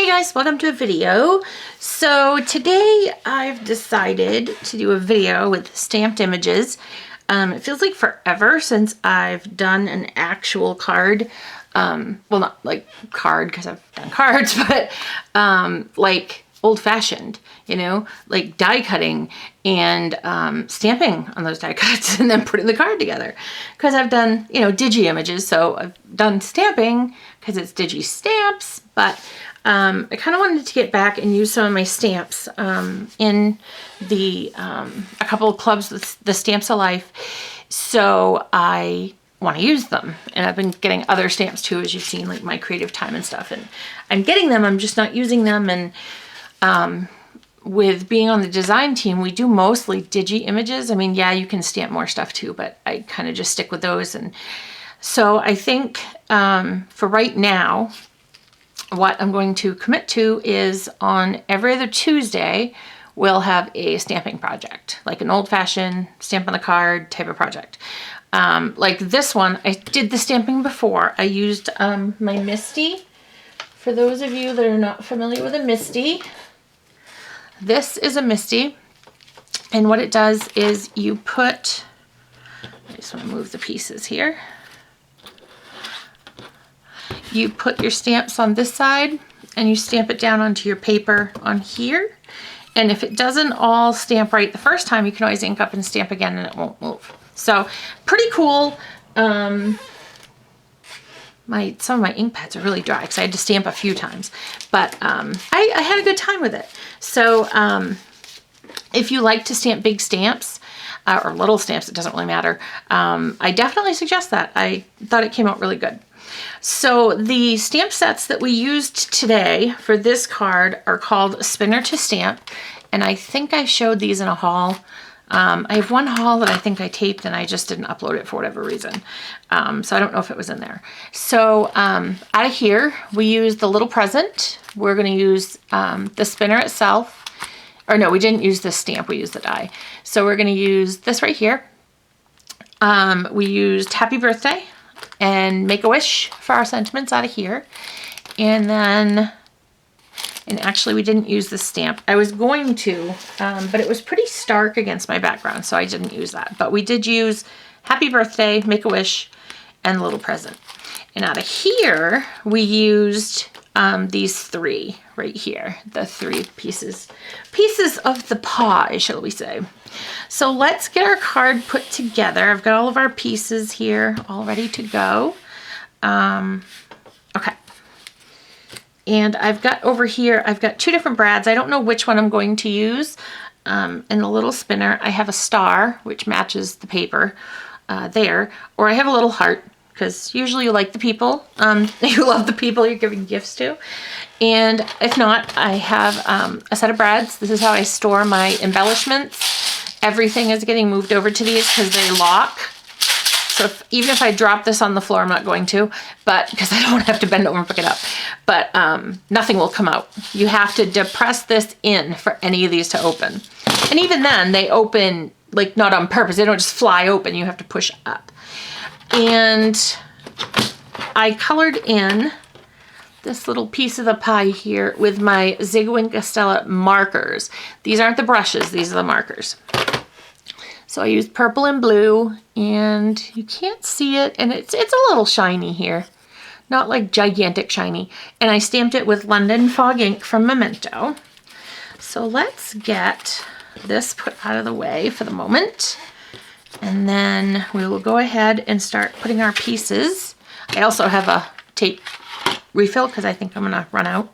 Hey guys, welcome to a video. So today I've decided to do a video with stamped images. It feels like forever since I've done an actual card. Well, not like card because I've done cards, but like old-fashioned, you know, like die cutting and stamping on those die cuts and then putting the card together. Because I've done, you know, digi images, so I've done stamping because it's digi stamps, but I kind of wanted to get back and use some of my stamps in the a couple of clubs with the Stamps of Life, so I want to use them. And I've been getting other stamps too, as you've seen, like my creative time and stuff, and I'm getting them, I'm just not using them. And with being on the design team, we do mostly digi images. I mean, yeah, you can stamp more stuff too, but I kind of just stick with those. And so I think for right now, what I'm going to commit to is on every other Tuesday, we'll have a stamping project, like an old-fashioned stamp on the card type of project. Like this one, I did the stamping before. I used my Misty. For those of you that are not familiar with a Misty, this is a Misty. And what it does is you put, I just want to move the pieces here. You put your stamps on this side and you stamp it down onto your paper on here. And if it doesn't all stamp right the first time, you can always ink up and stamp again and it won't move. So pretty cool. Some of my ink pads are really dry because I had to stamp a few times, but I had a good time with it. So if you like to stamp big stamps or little stamps, it doesn't really matter. I definitely suggest that. I thought it came out really good. So the stamp sets that we used today for this card are called Spinner to Stamp, and I think I showed these in a haul. I have one haul that I think I taped and I just didn't upload it for whatever reason. So I don't know if it was in there. So out of here, we used the Little Present. We're going to use the spinner itself. Or no, we didn't use the stamp, we used the die. So we're going to use this right here. We used Happy Birthday and Make-A-Wish for our sentiments out of here. And then, and actually we didn't use the stamp. I was going to, but it was pretty stark against my background, so I didn't use that. But we did use Happy Birthday, Make-A-Wish, and Little Present. And out of here, we used these three right here, the three pieces of the pie, shall we say. So let's get our card put together. I've got all of our pieces here all ready to go. Okay. And I've got over here, I've got two different brads. I don't know which one I'm going to use. In the little spinner, I have a star, which matches the paper there, or I have a little heart, because usually you like the people, you love the people you're giving gifts to. And if not, I have a set of brads. This is how I store my embellishments. Everything is getting moved over to these because they lock. So even if I drop this on the floor, I'm not going to, but because I don't have to bend over and pick it up, but nothing will come out. You have to depress this in for any of these to open. And even then they open, like, not on purpose. They don't just fly open. You have to push up. And I colored in this little piece of the pie here with my Ziegler and Castella markers. These aren't the brushes, these are the markers. So I used purple and blue, and you can't see it, and it's a little shiny here. Not like gigantic shiny. And I stamped it with London Fog ink from Memento. So let's get this put out of the way for the moment. And then we will go ahead and start putting our pieces. I also have a tape refill because I think I'm gonna run out.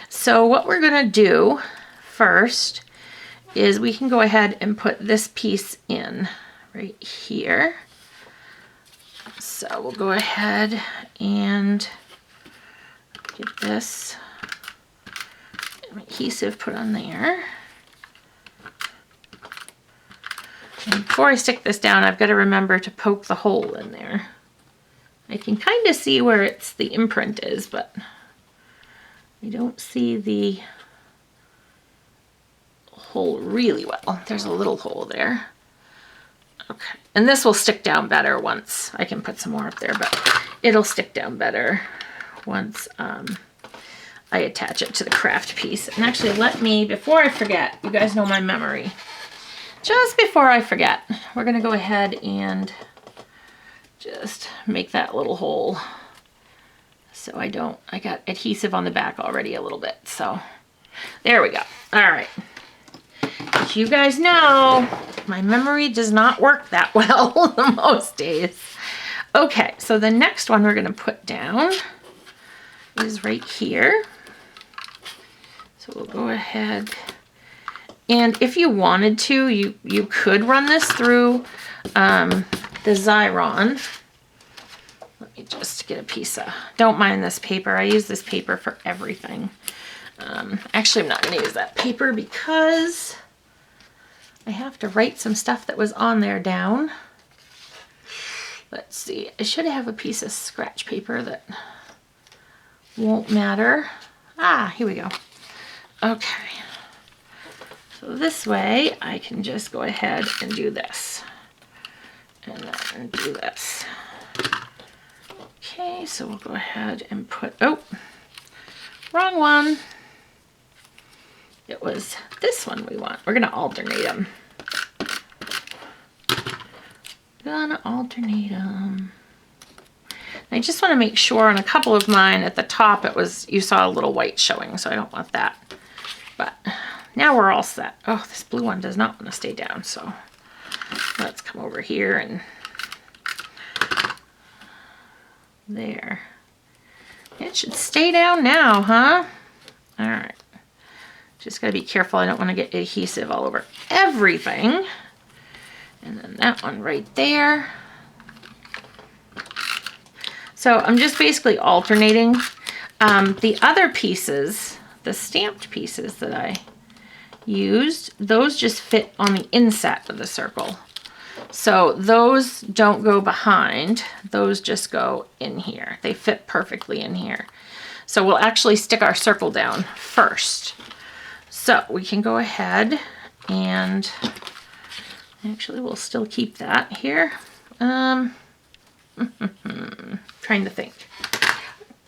So what we're gonna do first is we can go ahead and put this piece in right here. So we'll go ahead and get this adhesive put on there. And before I stick this down, I've got to remember to poke the hole in there. I can kind of see where the imprint is, but I don't see the hole really well. There's a little hole there. Okay, and this will stick down better once I can put some more up there, but it'll stick down better once I attach it to the craft piece. And actually let me, before I forget, you guys know my memory. Just before I forget, we're gonna go ahead and just make that little hole. So I got adhesive on the back already a little bit. So there we go. All right. As you guys know, my memory does not work that well most days. Okay, so the next one we're gonna put down is right here. So we'll go ahead, and if you wanted to, you could run this through the Xyron. Let me just get a piece of, don't mind this paper. I use this paper for everything. Actually, I'm not gonna use that paper because I have to write some stuff that was on there down. Let's see, I should have a piece of scratch paper that won't matter. Ah, here we go. Okay. So this way I can just go ahead and do this. And then do this. Okay, so we'll go ahead and put, oh, wrong one. It was this one we want. We're gonna alternate them. Gonna alternate them. I just want to make sure on a couple of mine at the top it was, you saw a little white showing, so I don't want that. But now we're all set. Oh, this blue one does not want to stay down, so let's come over here and there. It should stay down now, huh? All right. Just gotta be careful. I don't want to get adhesive all over everything. And then that one right there. So I'm just basically alternating. The other pieces, the stamped pieces that I used, those just fit on the inset of the circle. So those don't go behind, those just go in here. They fit perfectly in here. So we'll actually stick our circle down first. So we can go ahead and actually, we'll still keep that here. Trying to think.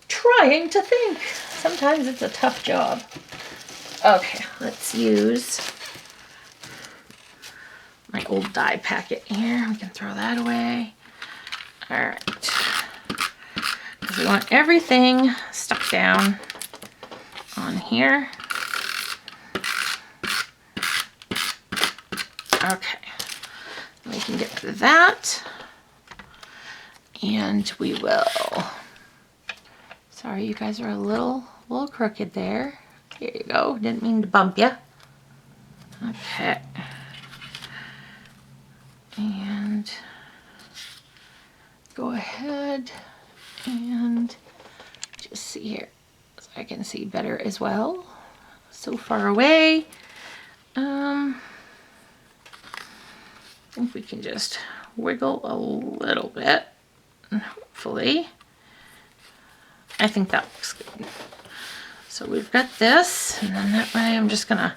Trying to think. Sometimes it's a tough job. Okay, let's use my old die packet here. We can throw that away. All right. Because we want everything stuck down on here. Okay. We can get rid of that. And we will. Sorry, you guys are a little crooked there. Here you go. Didn't mean to bump you. Okay. And go ahead and just see here so I can see better as well. So far away. I think we can just wiggle a little bit. Hopefully. I think that looks good. So we've got this, and then that way I'm just gonna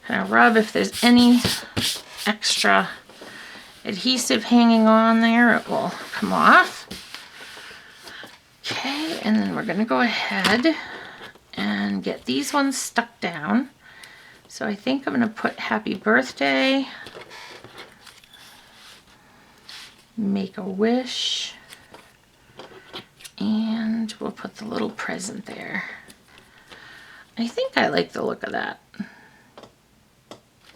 kind of rub if there's any extra adhesive hanging on there, it will come off. Okay, and then we're gonna go ahead and get these ones stuck down. So I think I'm gonna put happy birthday, make a wish, and we'll put the little present there. I think I like the look of that.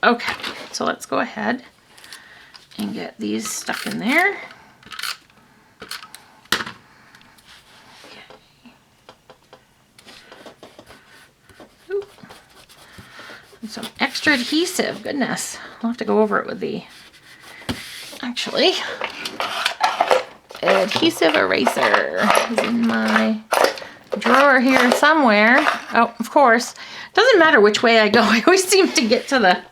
Okay, so let's go ahead and get these stuck in there. Okay. Ooh. And some extra adhesive, goodness. I'll have to go over it with the, actually, adhesive eraser is in my drawer here somewhere. Oh, of course. Doesn't matter which way I go. I always seem to get to the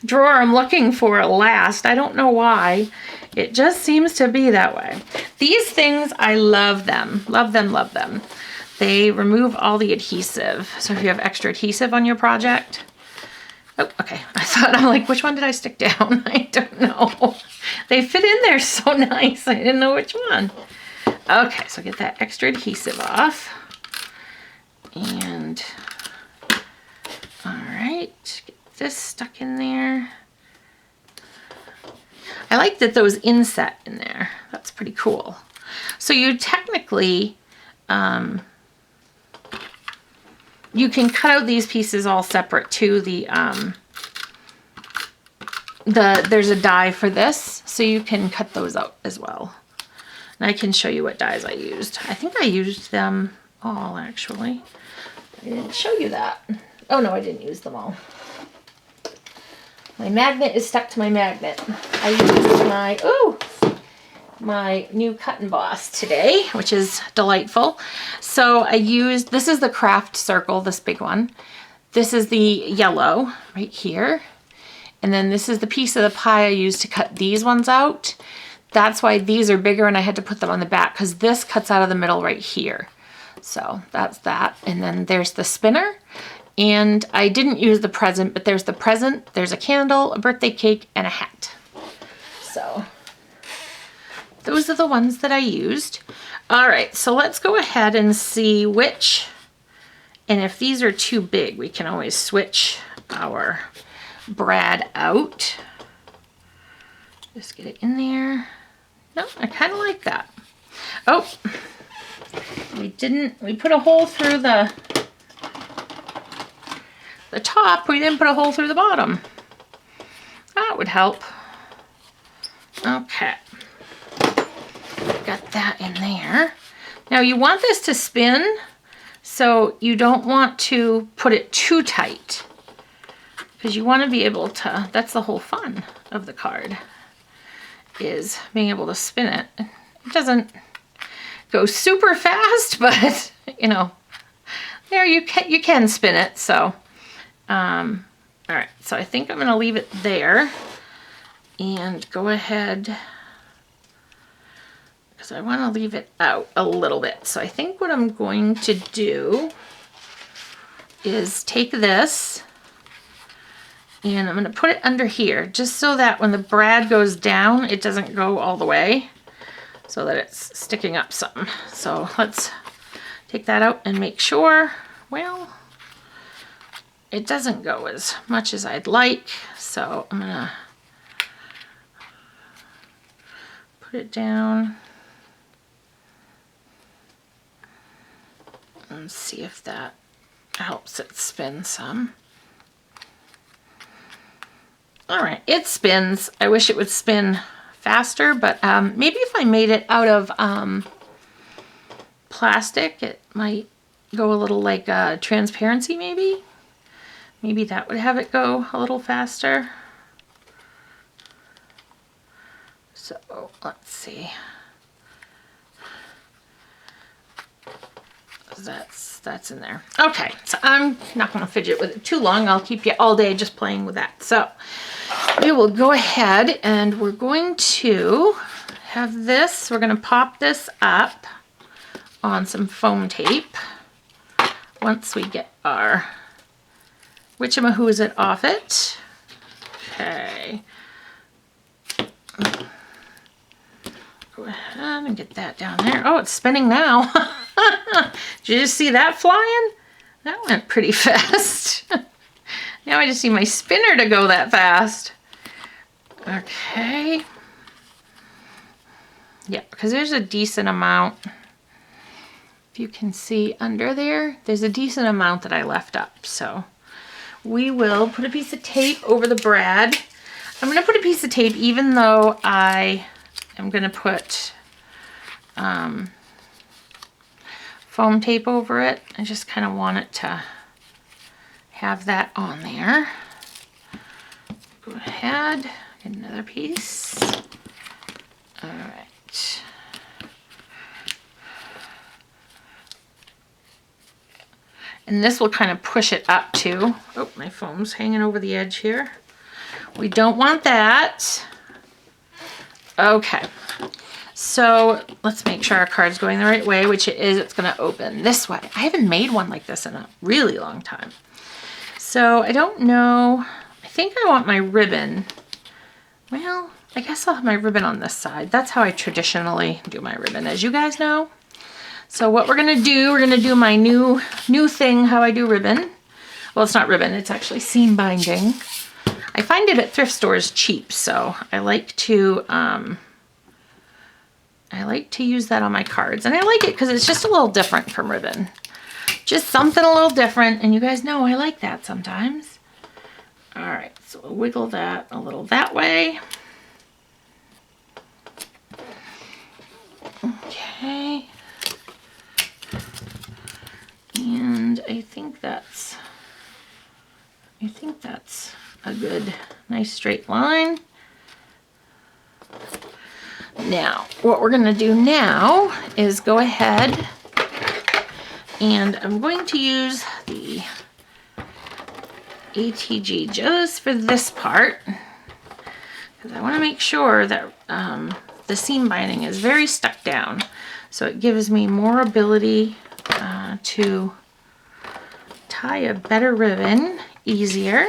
drawer I'm looking for last. I don't know why. It just seems to be that way. These things, I love them. Love them, love them. They remove all the adhesive. So if you have extra adhesive on your project. Oh, okay. I'm like, which one did I stick down? I don't know. They fit in there so nice. I didn't know which one. Okay, so get that extra adhesive off. And right, get this stuck in there. I like that those inset in there. That's pretty cool. So you technically, you can cut out these pieces all separate too. There's a die for this, so you can cut those out as well. And I can show you what dies I used. I think I used them all actually. I didn't show you that. Oh no, I didn't use them all. My magnet is stuck to my magnet. I used my new Cut and Boss today, which is delightful. So I used, this is the craft circle, this big one. This is the yellow right here. And then this is the piece of the pie I used to cut these ones out. That's why these are bigger and I had to put them on the back because this cuts out of the middle right here. So that's that. And then there's the spinner. And I didn't use the present, but there's the present, there's a candle, a birthday cake, and a hat. So those are the ones that I used. All right, so let's go ahead and see which, and if these are too big, we can always switch our brad out. Just get it in there. No, I kind of like that. Oh, we put a hole through the top, we didn't put a hole through the bottom. That would help. Okay. Got that in there. Now you want this to spin, so you don't want to put it too tight because you want to be able to, that's the whole fun of the card, is being able to spin it. It doesn't go super fast, but you know, there you can spin it, so. All right, so I think I'm going to leave it there and go ahead because I want to leave it out a little bit. So I think what I'm going to do is take this and I'm going to put it under here just so that when the brad goes down, it doesn't go all the way so that it's sticking up some. So let's take that out and make sure, well, it doesn't go as much as I'd like, so I'm gonna put it down and see if that helps it spin some. All right, it spins. I wish it would spin faster, but maybe if I made it out of plastic, it might go a little like transparency maybe. Maybe that would have it go a little faster. So let's see. That's in there. Okay, so I'm not going to fidget with it too long. I'll keep you all day just playing with that. So we will go ahead and we're going to have this. We're going to pop this up on some foam tape once we get our witchamahoo's it off it. Okay. Go ahead and get that down there. Oh, it's spinning now. Did you just see that flying? That went pretty fast. Now I just need my spinner to go that fast. Okay. Yeah, because there's a decent amount. If you can see under there, there's a decent amount that I left up. So we will put a piece of tape over the brad. I'm going to put a piece of tape even though I am going to put foam tape over it. I just kind of want it to have that on there. Go ahead, get another piece. All right. And this will kind of push it up too. Oh, my foam's hanging over the edge here. We don't want that. Okay. So let's make sure our card's going the right way, which it is. It's going to open this way. I haven't made one like this in a really long time. So I don't know. I think I want my ribbon. Well, I guess I'll have my ribbon on this side. That's how I traditionally do my ribbon, as you guys know. So what we're going to do my new thing, how I do ribbon. Well, it's not ribbon, it's actually seam binding. I find it at thrift stores cheap, so I like to use that on my cards. And I like it because it's just a little different from ribbon. Just something a little different, and you guys know I like that sometimes. All right, so we'll wiggle that a little that way. Okay. And I think that's a good, nice straight line. Now, what we're gonna do now is go ahead and I'm going to use the ATG just for this part because I want to make sure that the seam binding is very stuck down, so it gives me more ability to tie a better ribbon easier.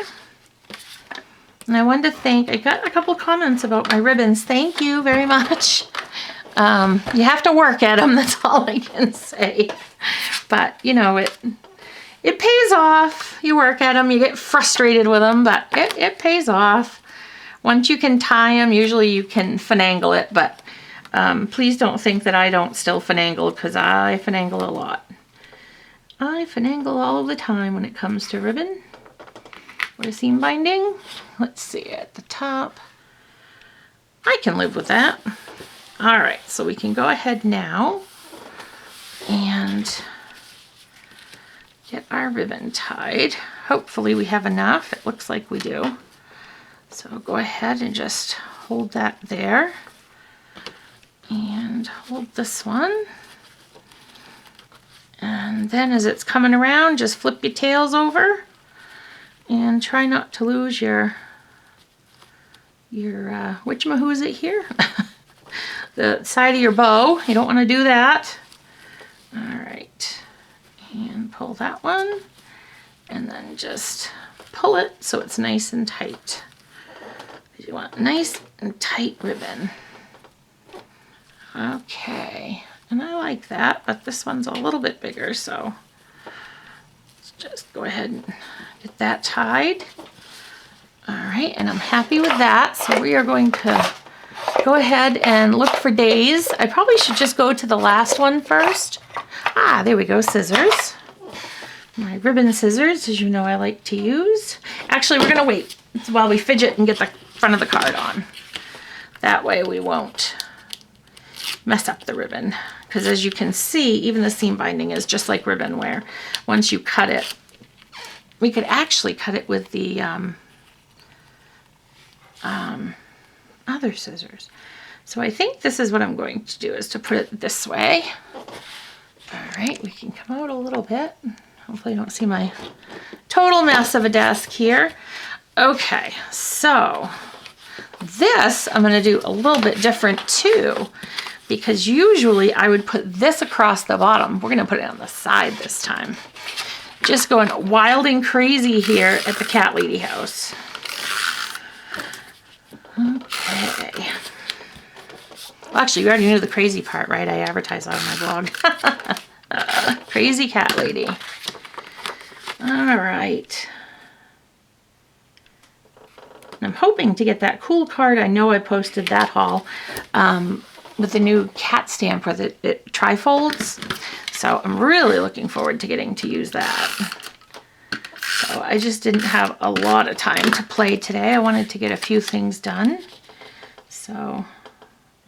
And I wanted to thank, I got a couple comments about my ribbons. Thank you very much. You have to work at them, that's all I can say. But you know, it pays off. You work at them, you get frustrated with them, but it pays off. Once you can tie them, usually you can finagle it, but please don't think that I don't still finagle, because I finagle a lot. I finagle all the time when it comes to ribbon or seam binding. Let's see, at the top, I can live with that. All right, so we can go ahead now and get our ribbon tied. Hopefully we have enough. It looks like we do. So go ahead and just hold that there and hold this one. And then as it's coming around, just flip your tails over and try not to lose your whatchamahoo here? The side of your bow. You don't want to do that. All right, and pull that one and then just pull it so it's nice and tight. You want nice and tight ribbon. Okay, and I like that, but this one's a little bit bigger, so let's just go ahead and get that tied. All right, and I'm happy with that, so we are going to go ahead and look for days. I probably should just go to the last one first. Ah, there we go, scissors. My ribbon scissors, as you know I like to use. Actually, we're gonna wait while we fidget and get the front of the card on. That way we won't mess up the ribbon. Because as you can see, even the seam binding is just like ribbon, where once you cut it, we could actually cut it with the other scissors. So I think this is what I'm going to do, is to put it this way. All right, we can come out a little bit. Hopefully you don't see my total mess of a desk here. Okay, so this I'm gonna do a little bit different too, because usually I would put this across the bottom. We're gonna put it on the side this time. Just going wild and crazy here at the Cat Lady house. Okay. Well, actually, you already knew the crazy part, right? I advertise on my blog. Crazy Cat Lady. All right. I'm hoping to get that cool card. I know I posted that haul with the new cat stamp where it trifolds. So I'm really looking forward to getting to use that. So I just didn't have a lot of time to play today. I wanted to get a few things done. So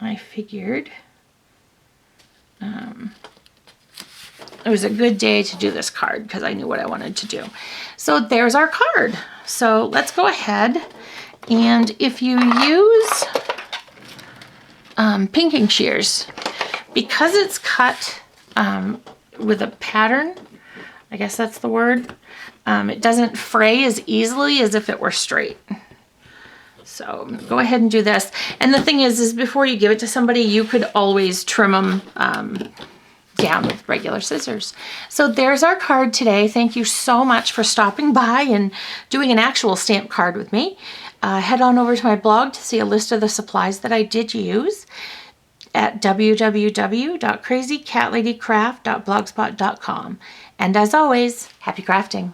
I figured it was a good day to do this card because I knew what I wanted to do. So there's our card. So let's go ahead, and if you use pinking shears, because it's cut with a pattern, I guess that's the word, it doesn't fray as easily as if it were straight. So go ahead and do this. And the thing is before you give it to somebody, you could always trim them down with regular scissors. So there's our card today. Thank you so much for stopping by and doing an actual stamp card with me. Head on over to my blog to see a list of the supplies that I did use at www.crazycatladycraft.blogspot.com. And as always, happy crafting.